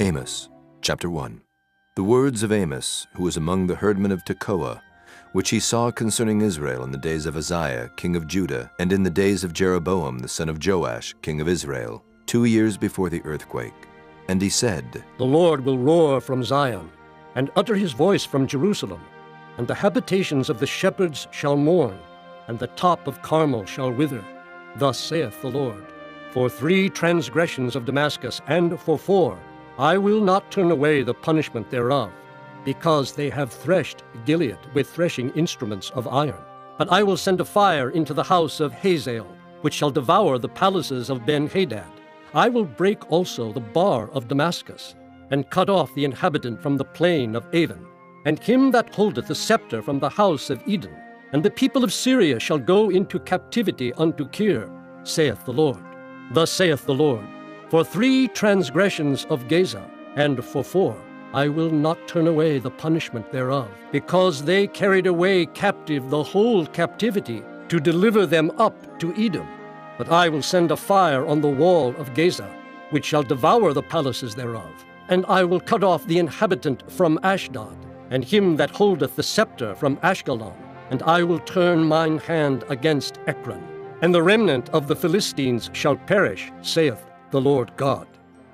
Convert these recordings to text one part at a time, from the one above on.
Amos, chapter 1. The words of Amos, who was among the herdmen of Tekoa, which he saw concerning Israel in the days of Uzziah, king of Judah, and in the days of Jeroboam, the son of Joash, king of Israel, 2 years before the earthquake. And he said, The Lord will roar from Zion, and utter his voice from Jerusalem, and the habitations of the shepherds shall mourn, and the top of Carmel shall wither. Thus saith the Lord, For 3 transgressions of Damascus, and for 4, I will not turn away the punishment thereof, because they have threshed Gilead with threshing instruments of iron. But I will send a fire into the house of Hazael, which shall devour the palaces of Ben-Hadad. I will break also the bar of Damascus, and cut off the inhabitant from the plain of Avon, and him that holdeth the scepter from the house of Eden. And the people of Syria shall go into captivity unto Kir, saith the Lord. Thus saith the Lord, For 3 transgressions of Gaza, and for 4, I will not turn away the punishment thereof, because they carried away captive the whole captivity, to deliver them up to Edom. But I will send a fire on the wall of Gaza, which shall devour the palaces thereof. And I will cut off the inhabitant from Ashdod, and him that holdeth the scepter from Ashkelon. And I will turn mine hand against Ekron. And the remnant of the Philistines shall perish, saith the Lord God.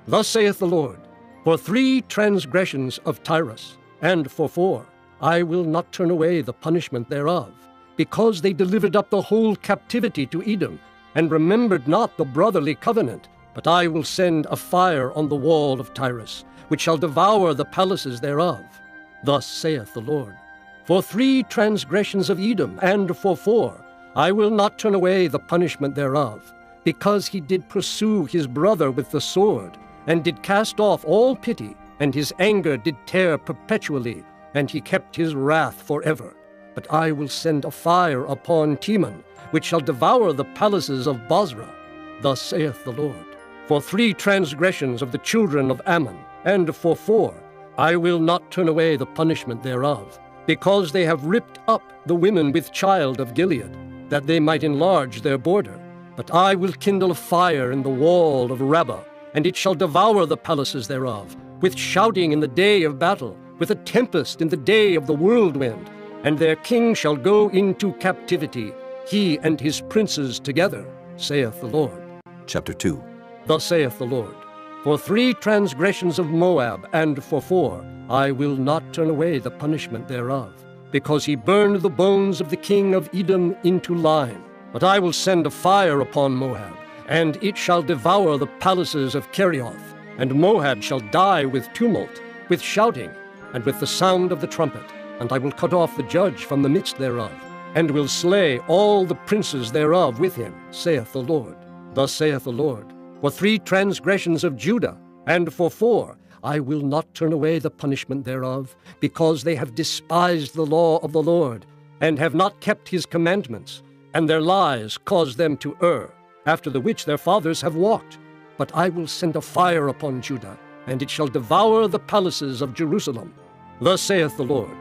Thus saith the Lord, For 3 transgressions of Tyrus, and for 4, I will not turn away the punishment thereof, because they delivered up the whole captivity to Edom, and remembered not the brotherly covenant. But I will send a fire on the wall of Tyrus, which shall devour the palaces thereof. Thus saith the Lord, For 3 transgressions of Edom, and for 4, I will not turn away the punishment thereof, because he did pursue his brother with the sword, and did cast off all pity, and his anger did tear perpetually, and he kept his wrath forever. But I will send a fire upon Teman, which shall devour the palaces of Bozrah. Thus saith the Lord, For 3 transgressions of the children of Ammon, and for 4, I will not turn away the punishment thereof, because they have ripped up the women with child of Gilead, that they might enlarge their border. But I will kindle a fire in the wall of Rabbah, and it shall devour the palaces thereof, with shouting in the day of battle, with a tempest in the day of the whirlwind. And their king shall go into captivity, he and his princes together, saith the Lord. Chapter 2. Thus saith the Lord, For 3 transgressions of Moab, and for 4, I will not turn away the punishment thereof, because he burned the bones of the king of Edom into lime. But I will send a fire upon Moab, and it shall devour the palaces of Kerioth. And Moab shall die with tumult, with shouting, and with the sound of the trumpet. And I will cut off the judge from the midst thereof, and will slay all the princes thereof with him, saith the Lord. Thus saith the Lord, For 3 transgressions of Judah, and for 4, I will not turn away the punishment thereof, because they have despised the law of the Lord, and have not kept his commandments, and their lies caused them to err, after the which their fathers have walked. But I will send a fire upon Judah, and it shall devour the palaces of Jerusalem. Thus saith the Lord,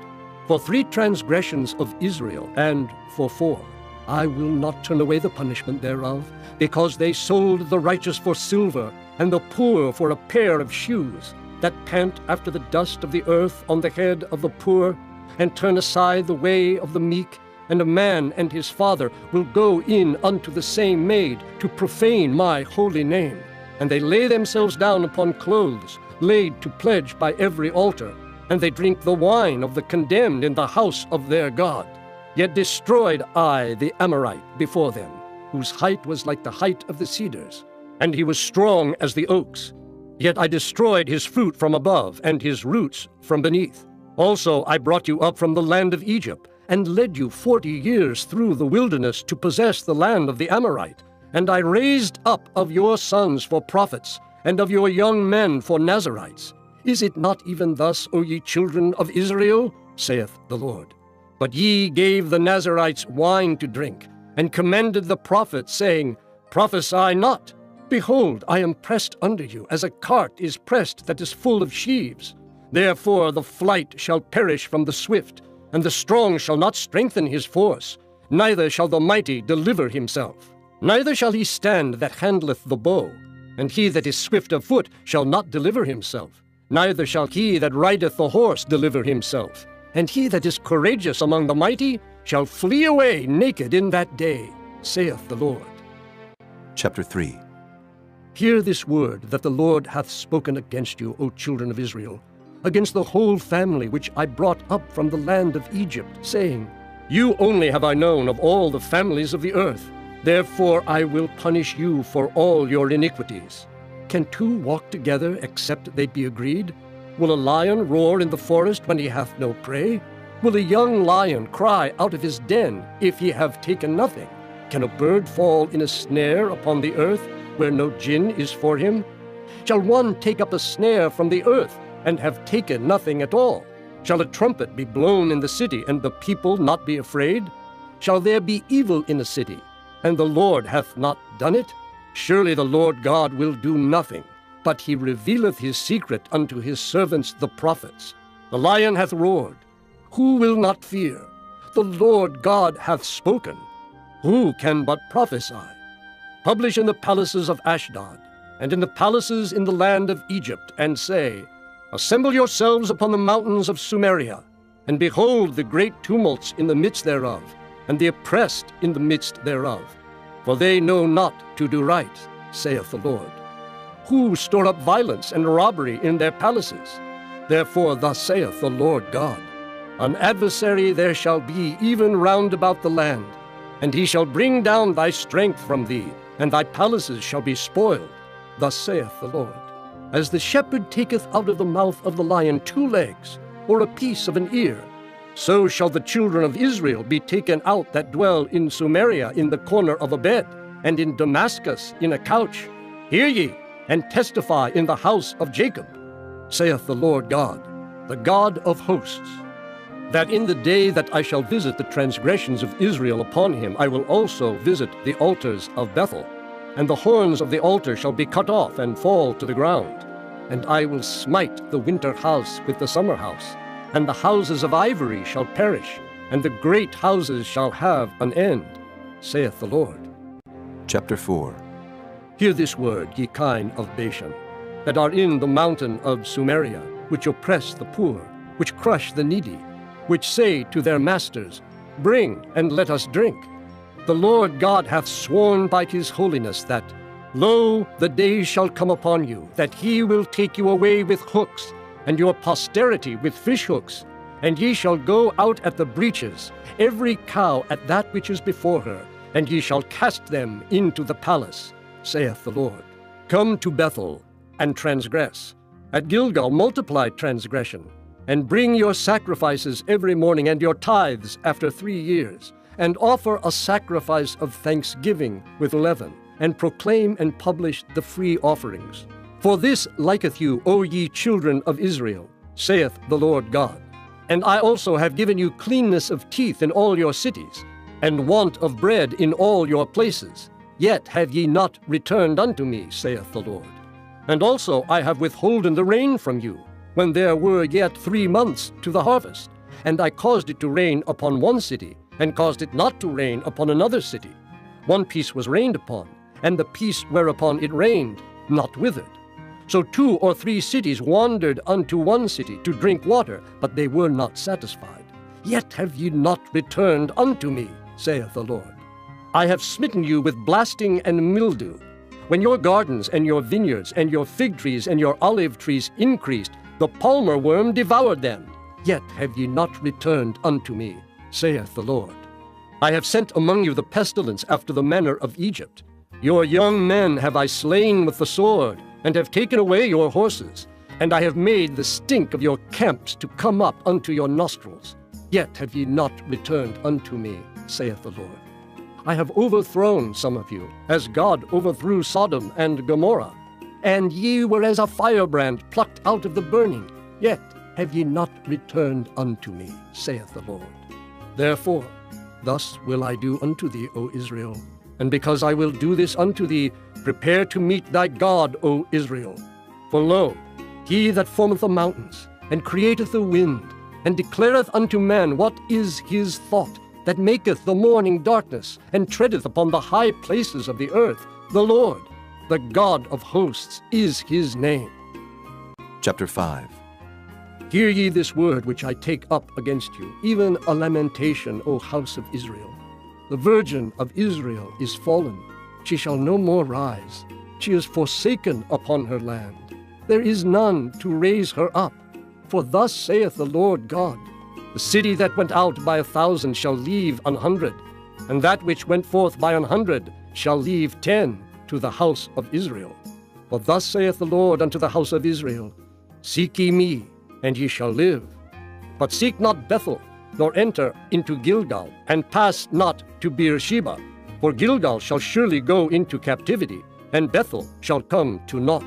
For 3 transgressions of Israel, and for 4, I will not turn away the punishment thereof, because they sold the righteous for silver, and the poor for a pair of shoes, that pant after the dust of the earth on the head of the poor, and turn aside the way of the meek. And a man and his father will go in unto the same maid, to profane my holy name. And they lay themselves down upon clothes, laid to pledge by every altar, and they drink the wine of the condemned in the house of their God. Yet destroyed I the Amorite before them, whose height was like the height of the cedars, and he was strong as the oaks. Yet I destroyed his fruit from above, and his roots from beneath. Also I brought you up from the land of Egypt, and led you 40 years through the wilderness to possess the land of the Amorite. And I raised up of your sons for prophets, and of your young men for Nazarites. Is it not even thus, O ye children of Israel? Saith the Lord. But ye gave the Nazarites wine to drink, and commanded the prophets, saying, Prophesy not. Behold, I am pressed under you, as a cart is pressed that is full of sheaves. Therefore the flight shall perish from the swift, and the strong shall not strengthen his force, neither shall the mighty deliver himself. Neither shall he stand that handleth the bow, and he that is swift of foot shall not deliver himself. Neither shall he that rideth the horse deliver himself, and he that is courageous among the mighty shall flee away naked in that day, saith the Lord. Chapter 3. Hear this word that the Lord hath spoken against you, O children of Israel, against the whole family which I brought up from the land of Egypt, saying, You only have I known of all the families of the earth. Therefore I will punish you for all your iniquities. Can two walk together except they be agreed? Will a lion roar in the forest when he hath no prey? Will a young lion cry out of his den if he have taken nothing? Can a bird fall in a snare upon the earth where no gin is for him? Shall one take up a snare from the earth and have taken nothing at all? Shall a trumpet be blown in the city and the people not be afraid? Shall there be evil in a city, and the Lord hath not done it? Surely the Lord God will do nothing, but he revealeth his secret unto his servants the prophets. The lion hath roared. Who will not fear? The Lord God hath spoken. Who can but prophesy? Publish in the palaces of Ashdod, and in the palaces in the land of Egypt, and say, Assemble yourselves upon the mountains of Sumeria, and behold the great tumults in the midst thereof, and the oppressed in the midst thereof. For they know not to do right, saith the Lord. Who store up violence and robbery in their palaces? Therefore thus saith the Lord God, An adversary there shall be even round about the land, and he shall bring down thy strength from thee, and thy palaces shall be spoiled. Thus saith the Lord. As the shepherd taketh out of the mouth of the lion 2 legs, or a piece of an ear, so shall the children of Israel be taken out that dwell in Sumeria in the corner of a bed, and in Damascus in a couch. Hear ye, and testify in the house of Jacob, saith the Lord God, the God of hosts, that in the day that I shall visit the transgressions of Israel upon him, I will also visit the altars of Bethel, and the horns of the altar shall be cut off and fall to the ground. And I will smite the winter house with the summer house, and the houses of ivory shall perish, and the great houses shall have an end, saith the Lord. Chapter 4. Hear this word, ye kine of Bashan, that are in the mountain of Sumeria, which oppress the poor, which crush the needy, which say to their masters, Bring, and let us drink. The Lord God hath sworn by his holiness that, Lo, the days shall come upon you, that he will take you away with hooks, and your posterity with fish hooks, and ye shall go out at the breaches, every cow at that which is before her, and ye shall cast them into the palace, saith the Lord. Come to Bethel, and transgress. At Gilgal multiply transgression, and bring your sacrifices every morning, and your tithes after 3 years, and offer a sacrifice of thanksgiving with leaven, and proclaim and publish the free offerings. For this liketh you, O ye children of Israel, saith the Lord God. And I also have given you cleanness of teeth in all your cities, and want of bread in all your places. Yet have ye not returned unto me, saith the Lord. And also I have withholden the rain from you, when there were yet 3 months to the harvest. And I caused it to rain upon one city, and caused it not to rain upon another city. One piece was rained upon, and the piece whereupon it rained not withered. So 2 or 3 cities wandered unto one city to drink water, but they were not satisfied. Yet have ye not returned unto me, saith the Lord. I have smitten you with blasting and mildew. When your gardens and your vineyards and your fig trees and your olive trees increased, the palmer worm devoured them. Yet have ye not returned unto me, saith the Lord. I have sent among you the pestilence after the manner of Egypt. Your young men have I slain with the sword, and have taken away your horses, and I have made the stink of your camps to come up unto your nostrils. Yet have ye not returned unto me, saith the Lord. I have overthrown some of you, as God overthrew Sodom and Gomorrah. And ye were as a firebrand plucked out of the burning. Yet have ye not returned unto me, saith the Lord. Therefore, thus will I do unto thee, O Israel. And because I will do this unto thee, prepare to meet thy God, O Israel. For lo, he that formeth the mountains, and createth the wind, and declareth unto man what is his thought, that maketh the morning darkness, and treadeth upon the high places of the earth, the Lord, the God of hosts, is his name. Chapter 5. Hear ye this word which I take up against you, even a lamentation, O house of Israel. The virgin of Israel is fallen. She shall no more rise. She is forsaken upon her land. There is none to raise her up. For thus saith the Lord God, the city that went out by 1,000 shall leave 100, and that which went forth by 100 shall leave 10 to the house of Israel. For thus saith the Lord unto the house of Israel, Seek ye me, and ye shall live. But seek not Bethel, nor enter into Gilgal, and pass not to Beersheba. For Gilgal shall surely go into captivity, and Bethel shall come to naught.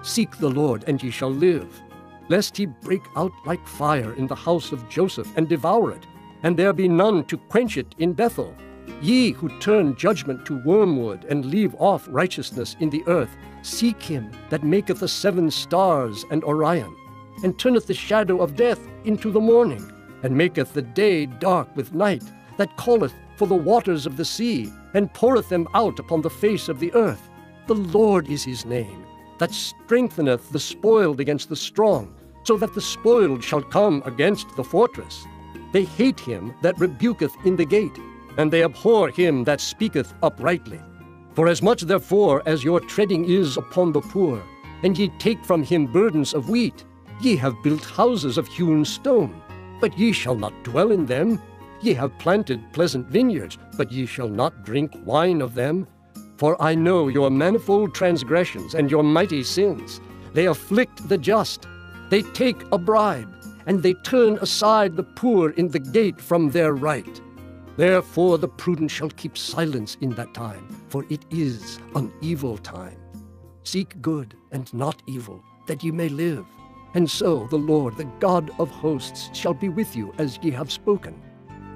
Seek the Lord, and ye shall live, lest he break out like fire in the house of Joseph, and devour it, and there be none to quench it in Bethel. Ye who turn judgment to wormwood, and leave off righteousness in the earth, seek him that maketh the 7 stars and Orion, and turneth the shadow of death into the morning, and maketh the day dark with night, that calleth for the waters of the sea, and poureth them out upon the face of the earth. The Lord is his name, that strengtheneth the spoiled against the strong, so that the spoiled shall come against the fortress. They hate him that rebuketh in the gate, and they abhor him that speaketh uprightly. For as much therefore as your treading is upon the poor, and ye take from him burdens of wheat, ye have built houses of hewn stone, but ye shall not dwell in them. Ye have planted pleasant vineyards, but ye shall not drink wine of them. For I know your manifold transgressions and your mighty sins. They afflict the just. They take a bribe, and they turn aside the poor in the gate from their right. Therefore the prudent shall keep silence in that time, for it is an evil time. Seek good and not evil, that ye may live. And so the Lord, the God of hosts, shall be with you as ye have spoken.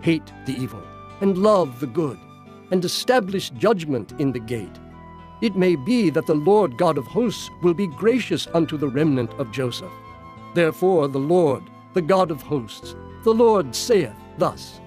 Hate the evil, and love the good, and establish judgment in the gate. It may be that the Lord God of hosts will be gracious unto the remnant of Joseph. Therefore the Lord, the God of hosts, the Lord saith thus,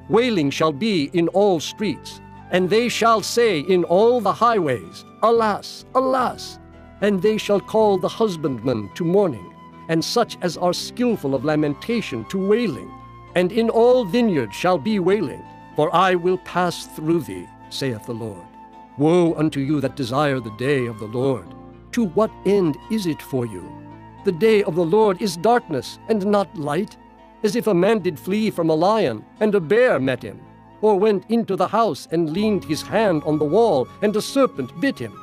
Wailing shall be in all streets, and they shall say in all the highways, Alas, alas! And they shall call the husbandman to mourning, and such as are skillful of lamentation to wailing. And in all vineyards shall be wailing, for I will pass through thee, saith the Lord. Woe unto you that desire the day of the Lord! To what end is it for you? The day of the Lord is darkness, and not light, as if a man did flee from a lion, and a bear met him, or went into the house, and leaned his hand on the wall, and a serpent bit him.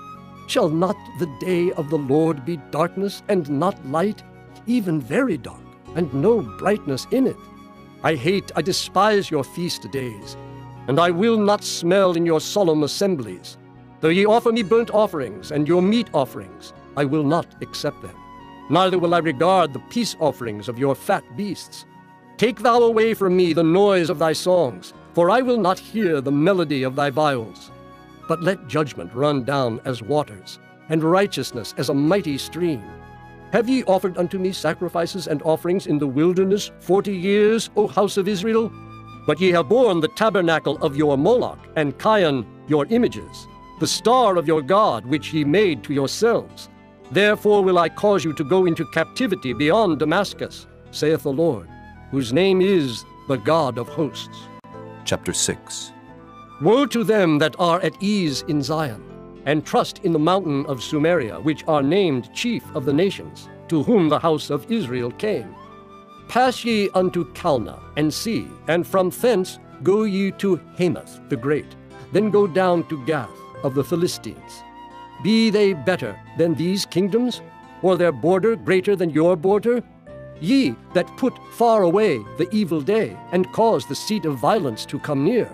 Shall not the day of the Lord be darkness, and not light, even very dark, and no brightness in it? I despise your feast days, and I will not smell in your solemn assemblies. Though ye offer me burnt offerings, and your meat offerings, I will not accept them. Neither will I regard the peace offerings of your fat beasts. Take thou away from me the noise of thy songs, for I will not hear the melody of thy viols. But let judgment run down as waters, and righteousness as a mighty stream. Have ye offered unto me sacrifices and offerings in the wilderness 40 years, O house of Israel? But ye have borne the tabernacle of your Moloch, and Chion your images, the star of your God which ye made to yourselves. Therefore will I cause you to go into captivity beyond Damascus, saith the Lord, whose name is the God of hosts. Chapter 6. Woe to them that are at ease in Zion, and trust in the mountain of Sumeria, which are named chief of the nations, to whom the house of Israel came. Pass ye unto Calneh, and see, and from thence go ye to Hamath the great, then go down to Gath of the Philistines. Be they better than these kingdoms, or their border greater than your border? Ye that put far away the evil day, and cause the seat of violence to come near,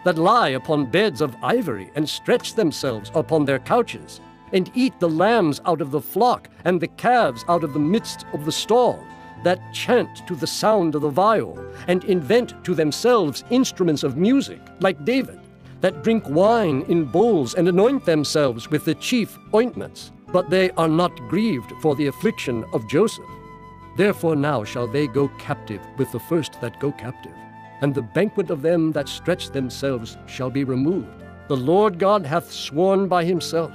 that lie upon beds of ivory, and stretch themselves upon their couches, and eat the lambs out of the flock, and the calves out of the midst of the stall, that chant to the sound of the viol, and invent to themselves instruments of music, like David, that drink wine in bowls, and anoint themselves with the chief ointments, but they are not grieved for the affliction of Joseph. Therefore now shall they go captive with the first that go captive, and the banquet of them that stretch themselves shall be removed. The Lord God hath sworn by himself,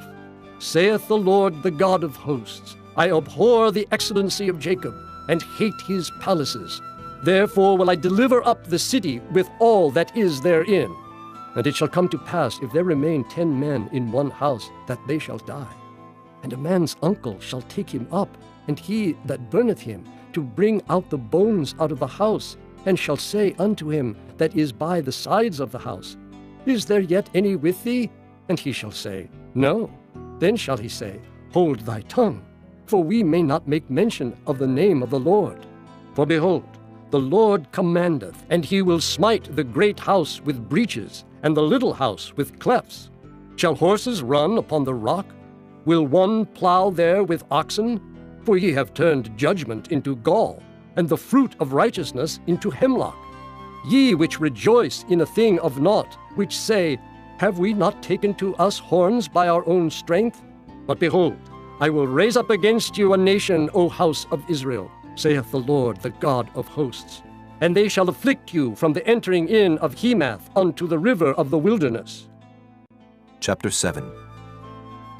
saith the Lord, the God of hosts, I abhor the excellency of Jacob, and hate his palaces. Therefore will I deliver up the city with all that is therein. And it shall come to pass, if there remain 10 men in one house, that they shall die. And a man's uncle shall take him up, and he that burneth him, to bring out the bones out of the house, and shall say unto him that is by the sides of the house, Is there yet any with thee? And he shall say, No. Then shall he say, Hold thy tongue, for we may not make mention of the name of the Lord. For behold, the Lord commandeth, and he will smite the great house with breaches, and the little house with clefts. Shall horses run upon the rock? Will one plow there with oxen? For ye have turned judgment into gall, and the fruit of righteousness into hemlock. Ye which rejoice in a thing of naught, which say, Have we not taken to us horns by our own strength? But behold, I will raise up against you a nation, O house of Israel, saith the Lord, the God of hosts. And they shall afflict you from the entering in of Hemath unto the river of the wilderness. Chapter 7.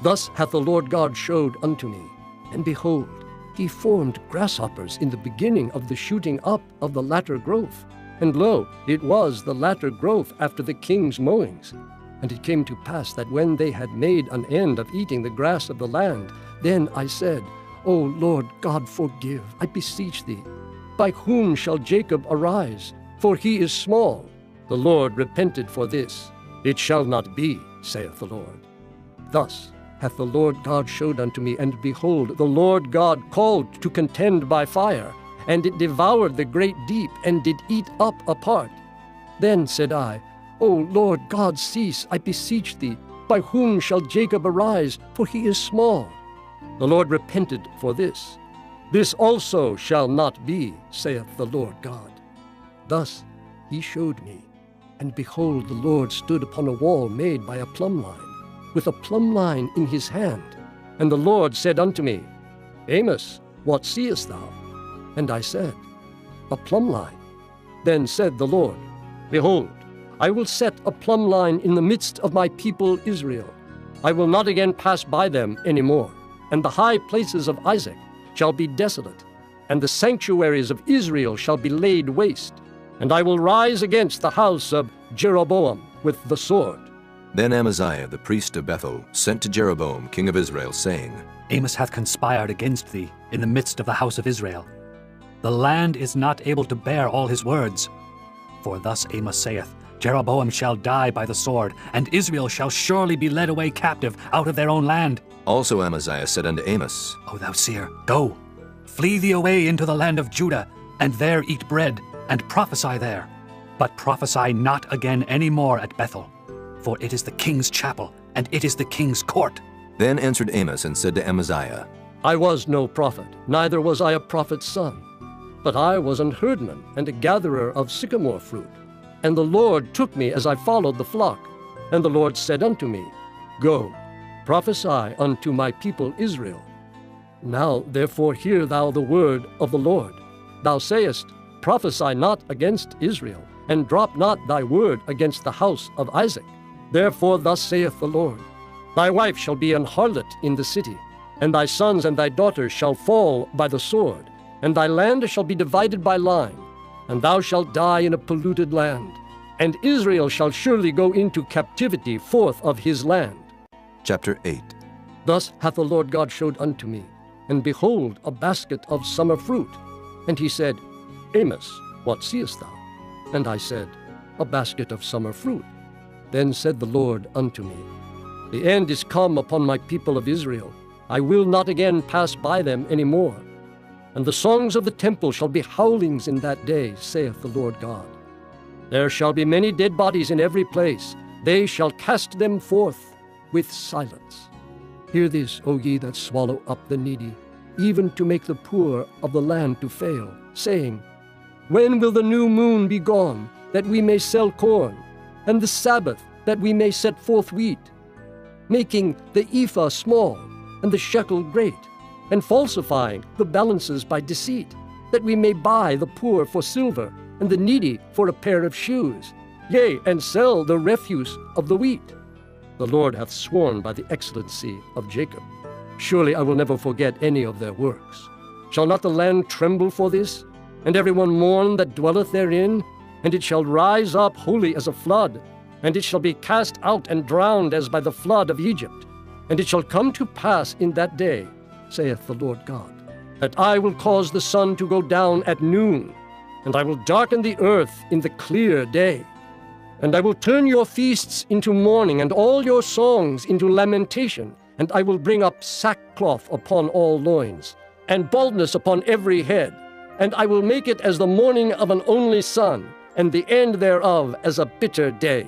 Thus hath the Lord God showed unto me, and behold, he formed grasshoppers in the beginning of the shooting up of the latter growth. And lo, it was the latter growth after the king's mowings. And it came to pass that when they had made an end of eating the grass of the land, then I said, O Lord God, forgive, I beseech thee. By whom shall Jacob arise? For he is small. The Lord repented for this. It shall not be, saith the Lord. Thus hath the Lord God showed unto me, and behold, the Lord God called to contend by fire, and it devoured the great deep, and did eat up a part. Then said I, O Lord God, cease, I beseech thee. By whom shall Jacob arise? For he is small. The Lord repented for this. This also shall not be, saith the Lord God. Thus he showed me, and behold, the Lord stood upon a wall made by a plumb line, with a plumb line in his hand. And the Lord said unto me, Amos, what seest thou? And I said, A plumb line. Then said the Lord, Behold, I will set a plumb line in the midst of my people Israel. I will not again pass by them any more. And the high places of Isaac shall be desolate, and the sanctuaries of Israel shall be laid waste. And I will rise against the house of Jeroboam with the sword. Then Amaziah the priest of Bethel sent to Jeroboam king of Israel, saying, Amos hath conspired against thee in the midst of the house of Israel. The land is not able to bear all his words. For thus Amos saith, Jeroboam shall die by the sword, and Israel shall surely be led away captive out of their own land. Also Amaziah said unto Amos, O thou seer, go, flee thee away into the land of Judah, and there eat bread, and prophesy there. But prophesy not again any more at Bethel, for it is the king's chapel, and it is the king's court. Then answered Amos and said to Amaziah, I was no prophet, neither was I a prophet's son. But I was an herdman and a gatherer of sycamore fruit. And the Lord took me as I followed the flock. And the Lord said unto me, Go, prophesy unto my people Israel. Now therefore hear thou the word of the Lord. Thou sayest, Prophesy not against Israel, and drop not thy word against the house of Isaac. Therefore thus saith the Lord, Thy wife shall be an harlot in the city, and thy sons and thy daughters shall fall by the sword, and thy land shall be divided by line, and thou shalt die in a polluted land. And Israel shall surely go into captivity forth of his land. Chapter 8. Thus hath the Lord God showed unto me, and behold, a basket of summer fruit. And he said, Amos, what seest thou? And I said, A basket of summer fruit. Then said the Lord unto me, The end is come upon my people of Israel. I will not again pass by them any more. And the songs of the temple shall be howlings in that day, saith the Lord God. There shall be many dead bodies in every place. They shall cast them forth with silence. Hear this, O ye that swallow up the needy, even to make the poor of the land to fail, saying, When will the new moon be gone, that we may sell corn, and the Sabbath, that we may set forth wheat, making the ephah small, and the shekel great, and falsifying the balances by deceit, that we may buy the poor for silver, and the needy for a pair of shoes, yea, and sell the refuse of the wheat? The Lord hath sworn by the excellency of Jacob. Surely I will never forget any of their works. Shall not the land tremble for this, and everyone mourn that dwelleth therein? And it shall rise up wholly as a flood, and it shall be cast out and drowned as by the flood of Egypt. And it shall come to pass in that day, saith the Lord God, that I will cause the sun to go down at noon, and I will darken the earth in the clear day. And I will turn your feasts into mourning, and all your songs into lamentation, and I will bring up sackcloth upon all loins, and baldness upon every head. And I will make it as the mourning of an only son, and the end thereof as a bitter day.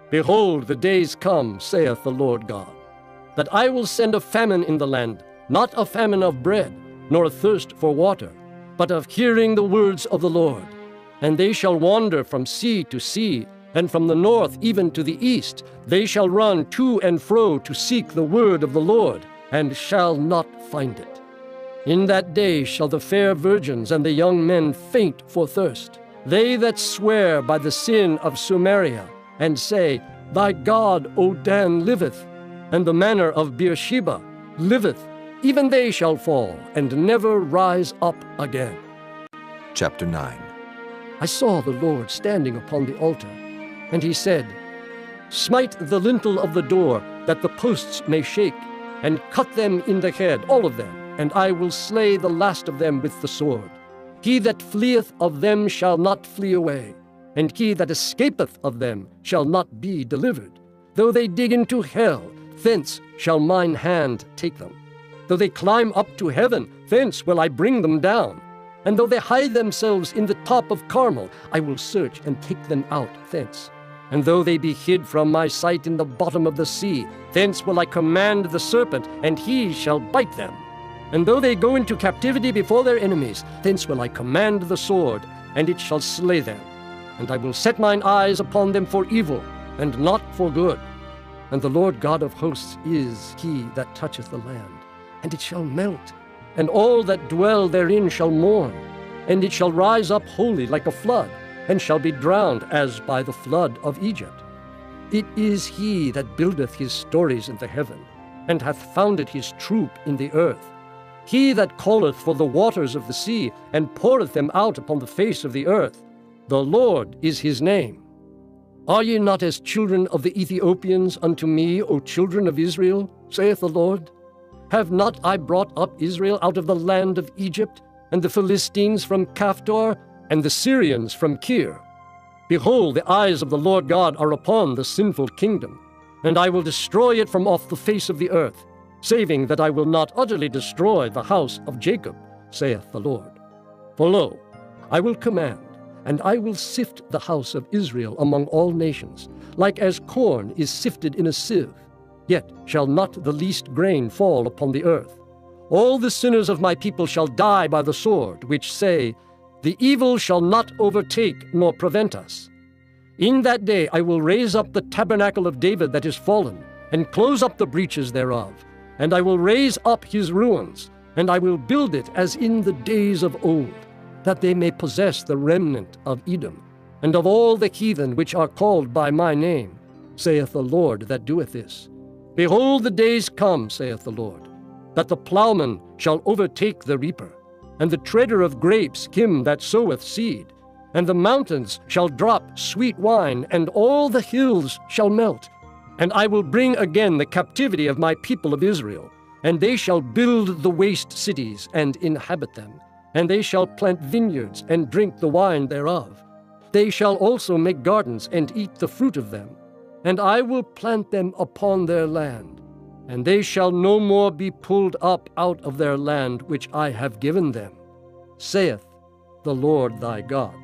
Behold, the days come, saith the Lord God, that I will send a famine in the land, not a famine of bread, nor a thirst for water, but of hearing the words of the Lord. And they shall wander from sea to sea, and from the north even to the east. They shall run to and fro to seek the word of the Lord, and shall not find it. In that day shall the fair virgins and the young men faint for thirst, they that swear by the sin of Samaria, and say, Thy God, O Dan, liveth, and the manner of Beersheba liveth. Even they shall fall, and never rise up again. Chapter 9. I saw the Lord standing upon the altar, and he said, Smite the lintel of the door, that the posts may shake, and cut them in the head, all of them, and I will slay the last of them with the sword. He that fleeth of them shall not flee away, and he that escapeth of them shall not be delivered. Though they dig into hell, thence shall mine hand take them. Though they climb up to heaven, thence will I bring them down. And though they hide themselves in the top of Carmel, I will search and take them out thence. And though they be hid from my sight in the bottom of the sea, thence will I command the serpent, and he shall bite them. And though they go into captivity before their enemies, thence will I command the sword, and it shall slay them. And I will set mine eyes upon them for evil, and not for good. And the Lord God of hosts is he that toucheth the land, and it shall melt, and all that dwell therein shall mourn, and it shall rise up wholly like a flood, and shall be drowned as by the flood of Egypt. It is he that buildeth his stories in the heaven, and hath founded his troop in the earth. He that calleth for the waters of the sea, and poureth them out upon the face of the earth. The Lord is his name. Are ye not as children of the Ethiopians unto me, O children of Israel, saith the Lord? Have not I brought up Israel out of the land of Egypt, and the Philistines from Caphtor, and the Syrians from Kir? Behold, the eyes of the Lord God are upon the sinful kingdom, and I will destroy it from off the face of the earth, saving that I will not utterly destroy the house of Jacob, saith the Lord. For lo, I will command, and I will sift the house of Israel among all nations, like as corn is sifted in a sieve. Yet shall not the least grain fall upon the earth. All the sinners of my people shall die by the sword, which say, The evil shall not overtake nor prevent us. In that day I will raise up the tabernacle of David that is fallen, and close up the breaches thereof. And I will raise up his ruins, and I will build it as in the days of old, that they may possess the remnant of Edom, and of all the heathen which are called by my name, saith the Lord that doeth this. Behold, the days come, saith the Lord, that the plowman shall overtake the reaper, and the treader of grapes him that soweth seed. And the mountains shall drop sweet wine, and all the hills shall melt. And I will bring again the captivity of my people of Israel, and they shall build the waste cities and inhabit them. And they shall plant vineyards and drink the wine thereof. They shall also make gardens and eat the fruit of them. And I will plant them upon their land, and they shall no more be pulled up out of their land which I have given them, saith the Lord thy God.